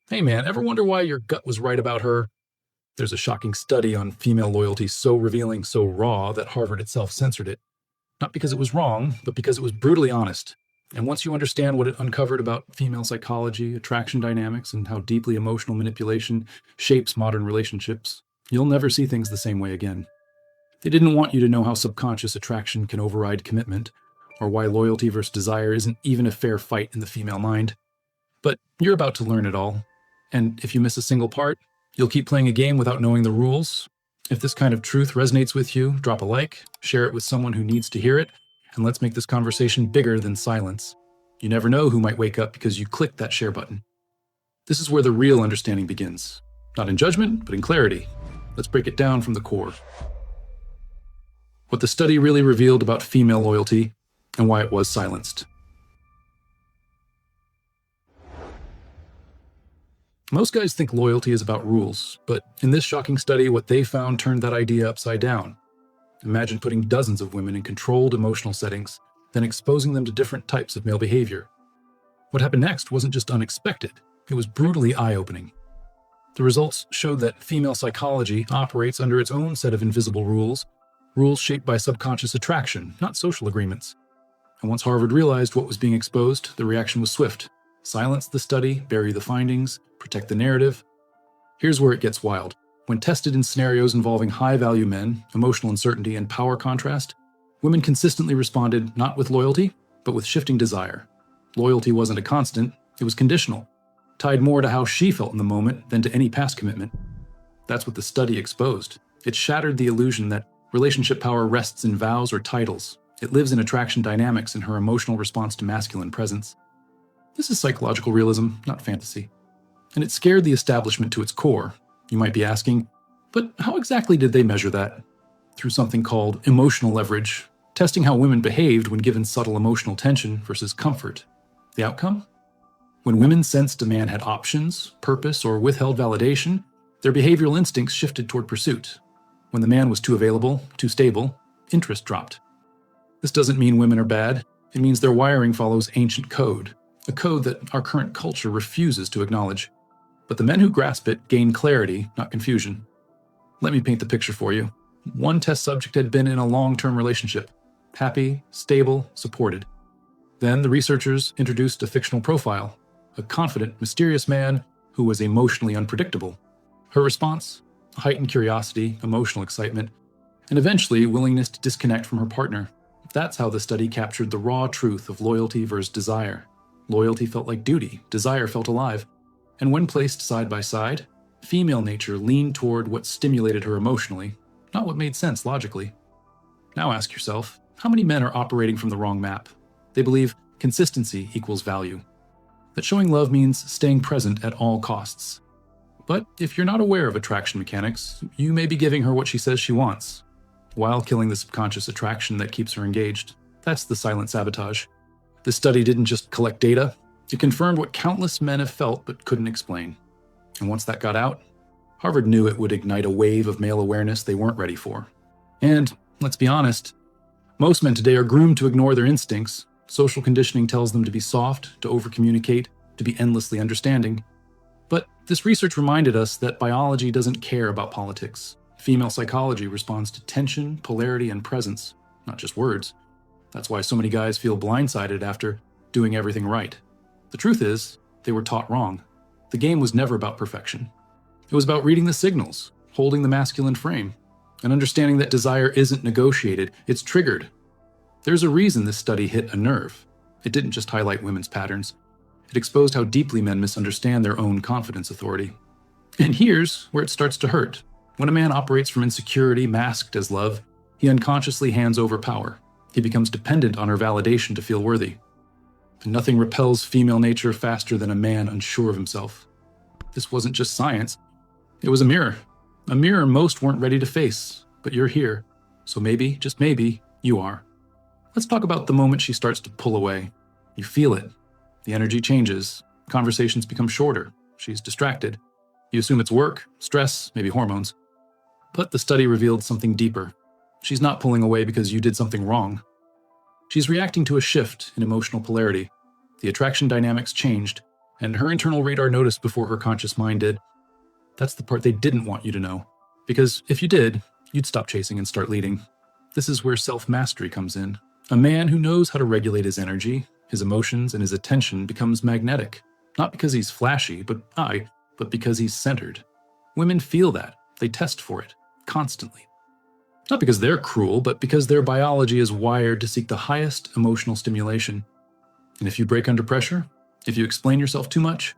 Hey man, ever wonder why your gut was right about her? There's a shocking study on female loyalty so revealing, so raw, that Harvard itself censored it. Not because it was wrong, but because it was brutally honest. And once you understand what it uncovered about female psychology, attraction dynamics, and how deeply emotional manipulation shapes modern relationships, you'll never see things the same way again. They didn't want you to know how subconscious attraction can override commitment, or why loyalty versus desire isn't even a fair fight in the female mind. But you're about to learn it all. And if you miss a single part, you'll keep playing a game without knowing the rules. If this kind of truth resonates with you, drop a like, share it with someone who needs to hear it, and let's make this conversation bigger than silence. You never know who might wake up because you clicked that share button. This is where the real understanding begins. Not in judgment, but in clarity. Let's break it down from the core. What the study really revealed about female loyalty and why it was silenced. Most guys think loyalty is about rules, but in this shocking study, what they found turned that idea upside down. Imagine putting dozens of women in controlled emotional settings, then exposing them to different types of male behavior. What happened next wasn't just unexpected, it was brutally eye-opening. The results showed that female psychology operates under its own set of invisible rules, rules shaped by subconscious attraction, not social agreements. And once Harvard realized what was being exposed, the reaction was swift. Silence the study, bury the findings, protect the narrative. Here's where it gets wild. When tested in scenarios involving high-value men, emotional uncertainty, and power contrast, women consistently responded not with loyalty, but with shifting desire. Loyalty wasn't a constant, it was conditional, tied more to how she felt in the moment than to any past commitment. That's what the study exposed. It shattered the illusion that relationship power rests in vows or titles. It lives in attraction dynamics and her emotional response to masculine presence. This is psychological realism, not fantasy. And it scared the establishment to its core. You might be asking, but how exactly did they measure that? Through something called emotional leverage, testing how women behaved when given subtle emotional tension versus comfort. The outcome? When women sensed a man had options, purpose, or withheld validation, their behavioral instincts shifted toward pursuit. When the man was too available, too stable, interest dropped. This doesn't mean women are bad. It means their wiring follows ancient code, a code that our current culture refuses to acknowledge. But the men who grasp it gain clarity, not confusion. Let me paint the picture for you. One test subject had been in a long-term relationship, happy, stable, supported. Then the researchers introduced a fictional profile, a confident, mysterious man who was emotionally unpredictable. Her response? Heightened curiosity, emotional excitement, and eventually willingness to disconnect from her partner. That's how the study captured the raw truth of loyalty versus desire. Loyalty felt like duty, desire felt alive. And when placed side by side, female nature leaned toward what stimulated her emotionally, not what made sense logically. Now ask yourself, how many men are operating from the wrong map? They believe consistency equals value, that showing love means staying present at all costs. But if you're not aware of attraction mechanics, you may be giving her what she says she wants, while killing the subconscious attraction that keeps her engaged. That's the silent sabotage. This study didn't just collect data, it confirmed what countless men have felt but couldn't explain. And once that got out, Harvard knew it would ignite a wave of male awareness they weren't ready for. And, let's be honest, most men today are groomed to ignore their instincts. Social conditioning tells them to be soft, to overcommunicate, to be endlessly understanding. But this research reminded us that biology doesn't care about politics. Female psychology responds to tension, polarity, and presence, not just words. That's why so many guys feel blindsided after doing everything right. The truth is, they were taught wrong. The game was never about perfection. It was about reading the signals, holding the masculine frame, and understanding that desire isn't negotiated, it's triggered. There's a reason this study hit a nerve. It didn't just highlight women's patterns. It exposed how deeply men misunderstand their own confidence authority. And here's where it starts to hurt. When a man operates from insecurity masked as love, he unconsciously hands over power. He becomes dependent on her validation to feel worthy. And nothing repels female nature faster than a man unsure of himself. This wasn't just science. It was a mirror most weren't ready to face, but you're here. So maybe, just maybe, you are. Let's talk about the moment she starts to pull away. You feel it. The energy changes. Conversations become shorter. She's distracted. You assume it's work, stress, maybe hormones. But the study revealed something deeper. She's not pulling away because you did something wrong. She's reacting to a shift in emotional polarity. The attraction dynamics changed, And her internal radar noticed before her conscious mind did. That's the part they didn't want you to know. Because if you did, you'd stop chasing and start leading. This is where self-mastery comes in. A man who knows how to regulate his energy, his emotions, and his attention becomes magnetic. Not because he's flashy, but because he's centered. Women feel that. They test for it, constantly. Not because they're cruel, but because their biology is wired to seek the highest emotional stimulation. And if you break under pressure, if you explain yourself too much,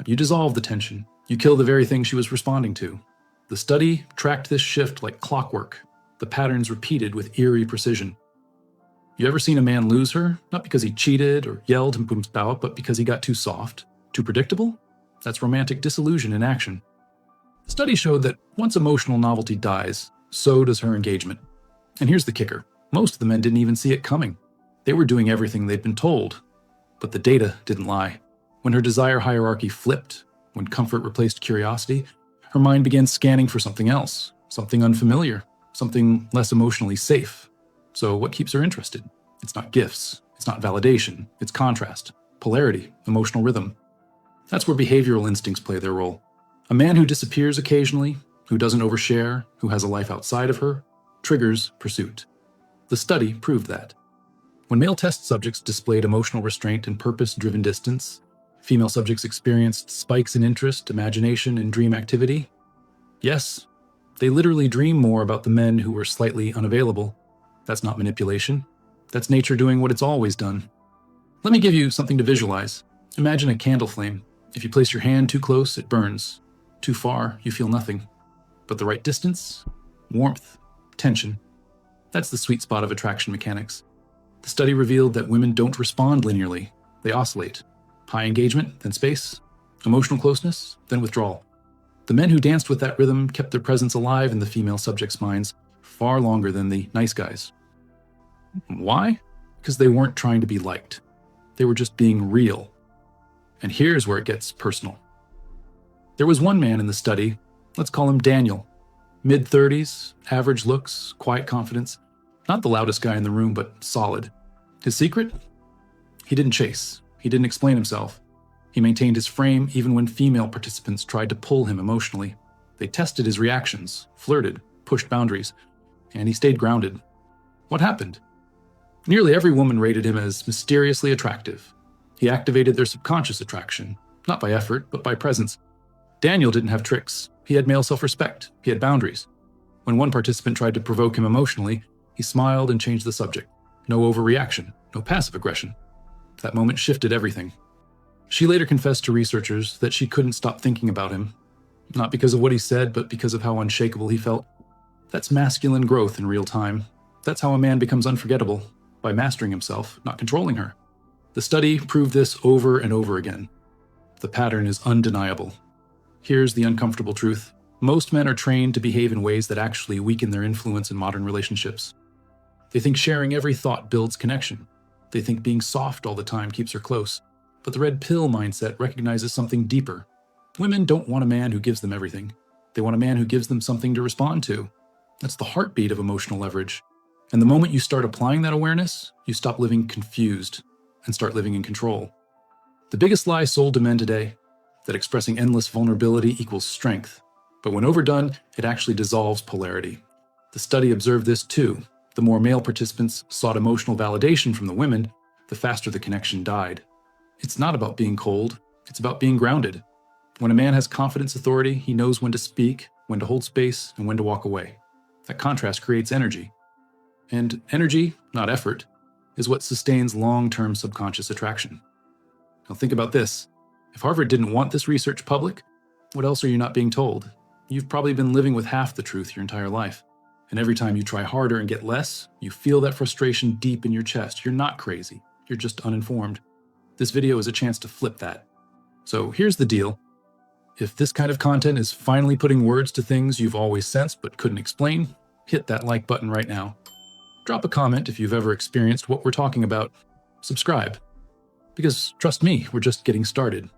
you dissolve the tension. You kill the very thing she was responding to. The study tracked this shift like clockwork. The patterns repeated with eerie precision. You ever seen a man lose her? Not because he cheated or yelled and boomed out, but because he got too soft, too predictable? That's romantic disillusion in action. The study showed that once emotional novelty dies, so does her engagement. And here's the kicker. Most of the men didn't even see it coming. They were doing everything they'd been told. But the data didn't lie. When her desire hierarchy flipped, when comfort replaced curiosity, her mind began scanning for something else, something unfamiliar, something less emotionally safe. So what keeps her interested? It's not gifts, it's not validation, it's contrast, polarity, emotional rhythm. That's where behavioral instincts play their role. A man who disappears occasionally, who doesn't overshare, who has a life outside of her, triggers pursuit. The study proved that. When male test subjects displayed emotional restraint and purpose-driven distance, female subjects experienced spikes in interest, imagination, and dream activity. Yes, they literally dream more about the men who were slightly unavailable. That's not manipulation. That's nature doing what it's always done. Let me give you something to visualize. Imagine a candle flame. If you place your hand too close, it burns. Too far, you feel nothing. But the right distance, warmth, tension. That's the sweet spot of attraction mechanics. The study revealed that women don't respond linearly. They oscillate. High engagement, then space. Emotional closeness, then withdrawal. The men who danced with that rhythm kept their presence alive in the female subjects' minds far longer than the nice guys. Why? Because they weren't trying to be liked. They were just being real. And here's where it gets personal. There was one man in the study, let's call him Daniel. Mid-30s, average looks, quiet confidence. Not the loudest guy in the room, but solid. His secret? He didn't chase. He didn't explain himself. He maintained his frame even when female participants tried to pull him emotionally. They tested his reactions, flirted, pushed boundaries, and he stayed grounded. What happened? Nearly every woman rated him as mysteriously attractive. He activated their subconscious attraction, not by effort, but by presence. Daniel didn't have tricks. He had male self-respect. He had boundaries. When one participant tried to provoke him emotionally, he smiled and changed the subject. No overreaction, no passive aggression. That moment shifted everything. She later confessed to researchers that she couldn't stop thinking about him, not because of what he said, but because of how unshakable he felt. That's masculine growth in real time. That's how a man becomes unforgettable, by mastering himself, not controlling her. The study proved this over and over again. The pattern is undeniable. Here's the uncomfortable truth. Most men are trained to behave in ways that actually weaken their influence in modern relationships. They think sharing every thought builds connection. They think being soft all the time keeps her close. But the red pill mindset recognizes something deeper. Women don't want a man who gives them everything. They want a man who gives them something to respond to. That's the heartbeat of emotional leverage. And the moment you start applying that awareness, you stop living confused and start living in control. The biggest lie sold to men today, that expressing endless vulnerability equals strength. But when overdone, it actually dissolves polarity. The study observed this too. The more male participants sought emotional validation from the women, the faster the connection died. It's not about being cold, it's about being grounded. When a man has confidence authority, he knows when to speak, when to hold space, and when to walk away. That contrast creates energy. And energy, not effort, is what sustains long-term subconscious attraction. Now think about this. If Harvard didn't want this research public, what else are you not being told? You've probably been living with half the truth your entire life. And every time you try harder and get less, you feel that frustration deep in your chest. You're not crazy. You're just uninformed. This video is a chance to flip that. So here's the deal. If this kind of content is finally putting words to things you've always sensed but couldn't explain, hit that like button right now. Drop a comment if you've ever experienced what we're talking about. Subscribe. Because trust me, we're just getting started.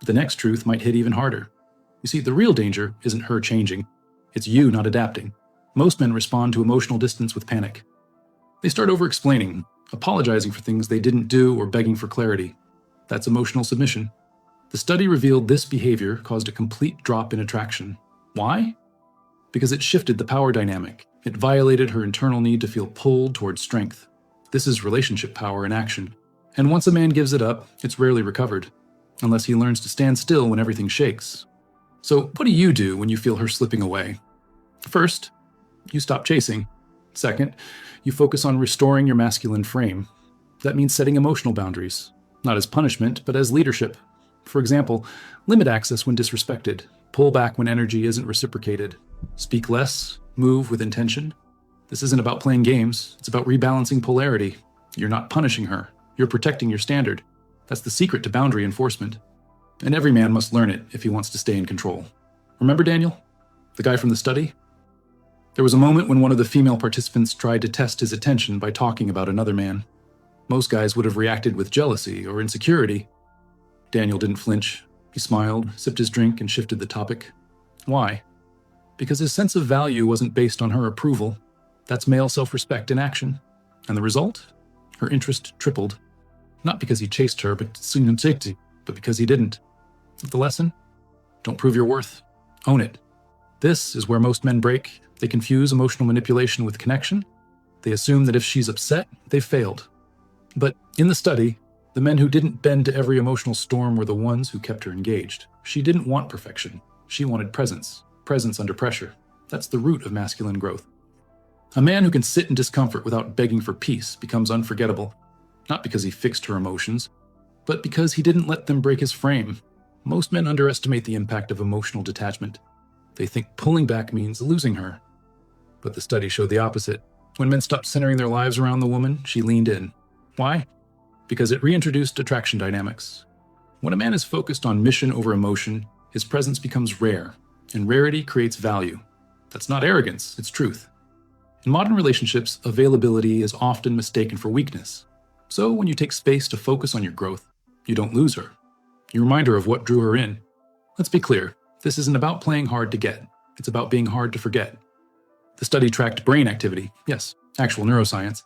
The next truth might hit even harder. You see, the real danger isn't her changing. It's you not adapting. Most men respond to emotional distance with panic. They start over-explaining, apologizing for things they didn't do or begging for clarity. That's emotional submission. The study revealed this behavior caused a complete drop in attraction. Why? Because it shifted the power dynamic. It violated her internal need to feel pulled towards strength. This is relationship power in action. And once a man gives it up, it's rarely recovered, unless he learns to stand still when everything shakes. So what do you do when you feel her slipping away? First, you stop chasing. Second, you focus on restoring your masculine frame. That means setting emotional boundaries, not as punishment, but as leadership. For example, limit access when disrespected, pull back when energy isn't reciprocated, speak less, move with intention. This isn't about playing games, it's about rebalancing polarity. You're not punishing her, you're protecting your standard. That's the secret to boundary enforcement. And every man must learn it if he wants to stay in control. Remember Daniel? The guy from the study? There was a moment when one of the female participants tried to test his attention by talking about another man. Most guys would have reacted with jealousy or insecurity. Daniel didn't flinch. He smiled, sipped his drink, and shifted the topic. Why? Because his sense of value wasn't based on her approval. That's male self-respect in action. And the result? Her interest tripled. Not because he chased her, but because he didn't. The lesson? Don't prove your worth. Own it. This is where most men break. They confuse emotional manipulation with connection. They assume that if she's upset, they've failed. But in the study, the men who didn't bend to every emotional storm were the ones who kept her engaged. She didn't want perfection. She wanted presence. Presence under pressure. That's the root of masculine growth. A man who can sit in discomfort without begging for peace becomes unforgettable, not because he fixed her emotions, but because he didn't let them break his frame. Most men underestimate the impact of emotional detachment. They think pulling back means losing her. But the study showed the opposite. When men stopped centering their lives around the woman, she leaned in. Why? Because it reintroduced attraction dynamics. When a man is focused on mission over emotion, his presence becomes rare, and rarity creates value. That's not arrogance, it's truth. In modern relationships, availability is often mistaken for weakness. So when you take space to focus on your growth, you don't lose her. You remind her of what drew her in. Let's be clear, this isn't about playing hard to get. It's about being hard to forget. The study tracked brain activity, yes, actual neuroscience,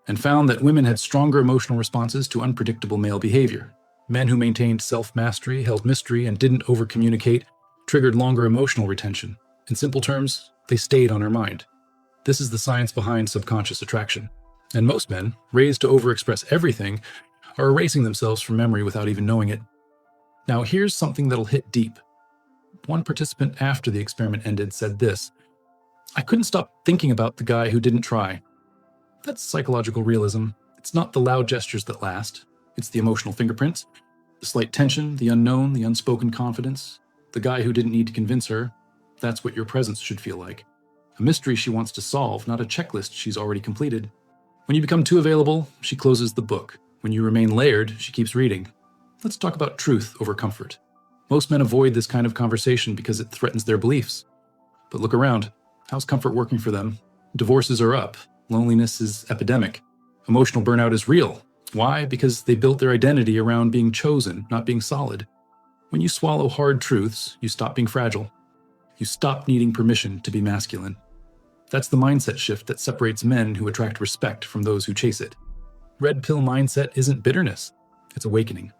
and found that women had stronger emotional responses to unpredictable male behavior. Men who maintained self-mastery, held mystery, and didn't over-communicate triggered longer emotional retention. In simple terms, they stayed on her mind. This is the science behind subconscious attraction. And most men, raised to overexpress everything, are erasing themselves from memory without even knowing it. Now here's something that'll hit deep. One participant after the experiment ended said this: "I couldn't stop thinking about the guy who didn't try." That's psychological realism. It's not the loud gestures that last. It's the emotional fingerprints, the slight tension, the unknown, the unspoken confidence. The guy who didn't need to convince her. That's what your presence should feel like. A mystery she wants to solve, not a checklist she's already completed. When you become too available, she closes the book. When you remain layered, she keeps reading. Let's talk about truth over comfort. Most men avoid this kind of conversation because it threatens their beliefs. But look around. How's comfort working for them? Divorces are up. Loneliness is epidemic. Emotional burnout is real. Why? Because they built their identity around being chosen, not being solid. When you swallow hard truths, you stop being fragile. You stop needing permission to be masculine. That's the mindset shift that separates men who attract respect from those who chase it. Red pill mindset isn't bitterness. It's awakening.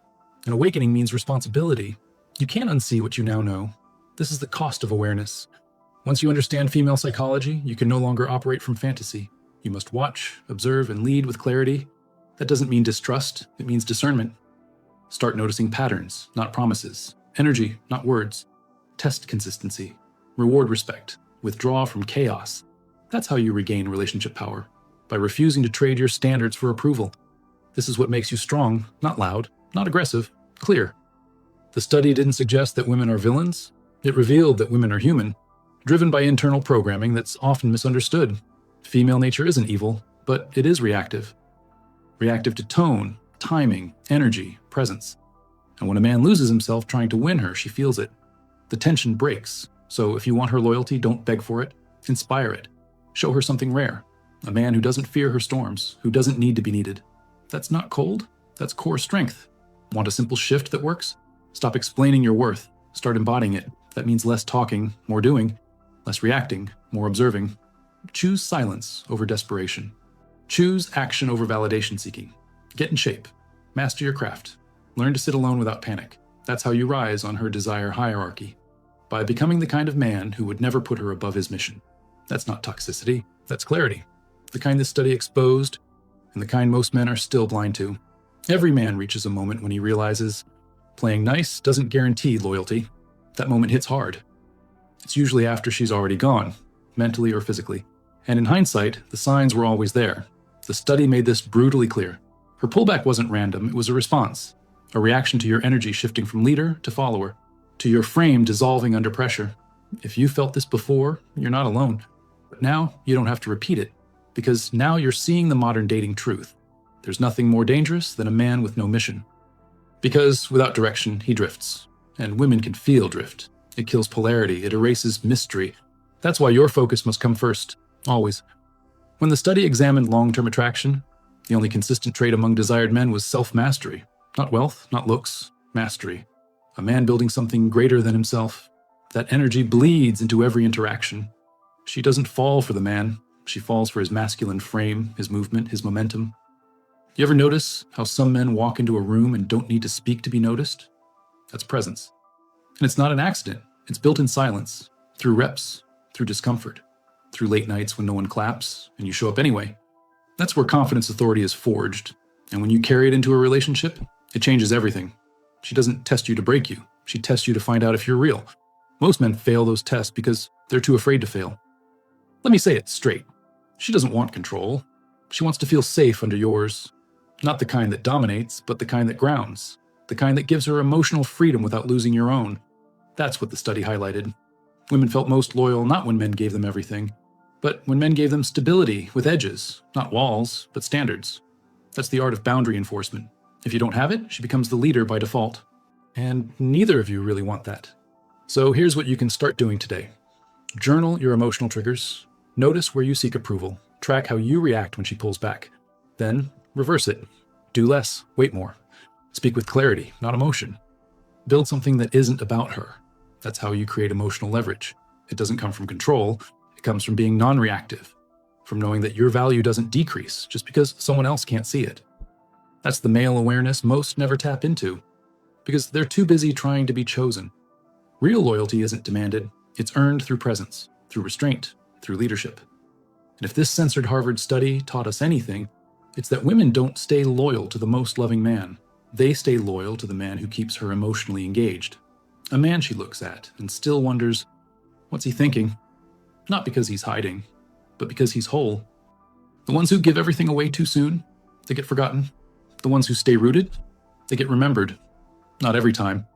And awakening means responsibility. You can't unsee what you now know. This is the cost of awareness. Once you understand female psychology, you can no longer operate from fantasy. You must watch, observe, and lead with clarity. That doesn't mean distrust, it means discernment. Start noticing patterns, not promises. Energy, not words. Test consistency. Reward respect. Withdraw from chaos. That's how you regain relationship power, by refusing to trade your standards for approval. This is what makes you strong, not loud, not aggressive, clear. The study didn't suggest that women are villains. It revealed that women are human, driven by internal programming that's often misunderstood. Female nature isn't evil, but it is reactive. Reactive to tone, timing, energy, presence. And when a man loses himself trying to win her, she feels it. The tension breaks. So if you want her loyalty, don't beg for it. Inspire it. Show her something rare. A man who doesn't fear her storms, who doesn't need to be needed. That's not cold. That's core strength. Want a simple shift that works? Stop explaining your worth. Start embodying it. That means less talking, more doing. Less reacting, more observing. Choose silence over desperation. Choose action over validation seeking. Get in shape. Master your craft. Learn to sit alone without panic. That's how you rise on her desire hierarchy, by becoming the kind of man who would never put her above his mission. That's not toxicity, that's clarity. The kind this study exposed, and the kind most men are still blind to. Every man reaches a moment when he realizes playing nice doesn't guarantee loyalty. That moment hits hard. It's usually after she's already gone, mentally or physically. And in hindsight, the signs were always there. The study made this brutally clear. Her pullback wasn't random, it was a response. A reaction to your energy shifting from leader to follower, to your frame dissolving under pressure. If you felt this before, you're not alone. But now, you don't have to repeat it, because now you're seeing the modern dating truth. There's nothing more dangerous than a man with no mission. Because without direction, he drifts. And women can feel drift. It kills polarity, it erases mystery. That's why your focus must come first, always. When the study examined long-term attraction, the only consistent trait among desired men was self-mastery. Not wealth, not looks, mastery. A man building something greater than himself. That energy bleeds into every interaction. She doesn't fall for the man. She falls for his masculine frame, his movement, his momentum. You ever notice how some men walk into a room and don't need to speak to be noticed? That's presence. And it's not an accident. It's built in silence, through reps, through discomfort, through late nights when no one claps and you show up anyway. That's where confidence authority is forged. And when you carry it into a relationship, it changes everything. She doesn't test you to break you. She tests you to find out if you're real. Most men fail those tests because they're too afraid to fail. Let me say it straight. She doesn't want control. She wants to feel safe under yours. Not the kind that dominates, but the kind that grounds. The kind that gives her emotional freedom without losing your own. That's what the study highlighted. Women felt most loyal not when men gave them everything, but when men gave them stability with edges, not walls, but standards. That's the art of boundary enforcement. If you don't have it, she becomes the leader by default. And neither of you really want that. So here's what you can start doing today. Journal your emotional triggers. Notice where you seek approval. Track how you react when she pulls back. Then reverse it. Do less, wait more. Speak with clarity, not emotion. Build something that isn't about her. That's how you create emotional leverage. It doesn't come from control. It comes from being non-reactive, from knowing that your value doesn't decrease just because someone else can't see it. That's the male awareness most never tap into, because they're too busy trying to be chosen. Real loyalty isn't demanded. It's earned through presence, through restraint, through leadership. And if this censored Harvard study taught us anything, it's that women don't stay loyal to the most loving man. They stay loyal to the man who keeps her emotionally engaged. A man she looks at and still wonders, what's he thinking? Not because he's hiding, but because he's whole. The ones who give everything away too soon, they get forgotten. The ones who stay rooted, they get remembered. Not every time,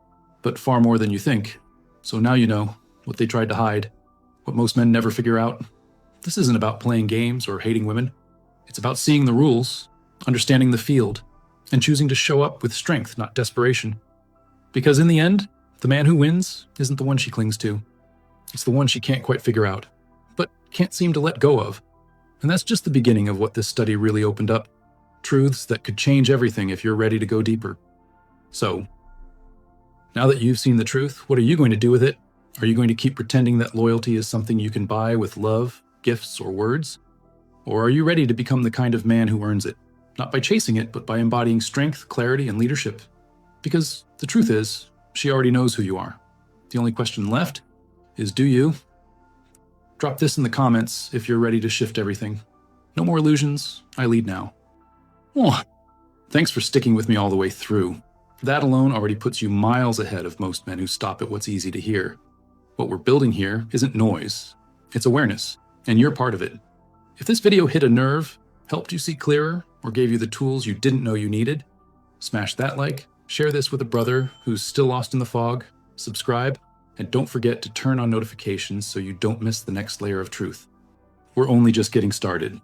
but far more than you think. So now you know what they tried to hide, what most men never figure out. This isn't about playing games or hating women. It's about seeing the rules, understanding the field, and choosing to show up with strength, not desperation. Because in the end, the man who wins isn't the one she clings to. It's the one she can't quite figure out, but can't seem to let go of. And that's just the beginning of what this study really opened up. Truths that could change everything if you're ready to go deeper. So, now that you've seen the truth, what are you going to do with it? Are you going to keep pretending that loyalty is something you can buy with love, gifts, or words? Or are you ready to become the kind of man who earns it? Not by chasing it, but by embodying strength, clarity, and leadership. Because the truth is, she already knows who you are. The only question left is, do you? Drop this in the comments if you're ready to shift everything. No more illusions, I lead now. Oh, thanks for sticking with me all the way through. That alone already puts you miles ahead of most men who stop at what's easy to hear. What we're building here isn't noise, it's awareness, and you're part of it. If this video hit a nerve, helped you see clearer, or gave you the tools you didn't know you needed, smash that like, share this with a brother who's still lost in the fog, subscribe, and don't forget to turn on notifications so you don't miss the next layer of truth. We're only just getting started.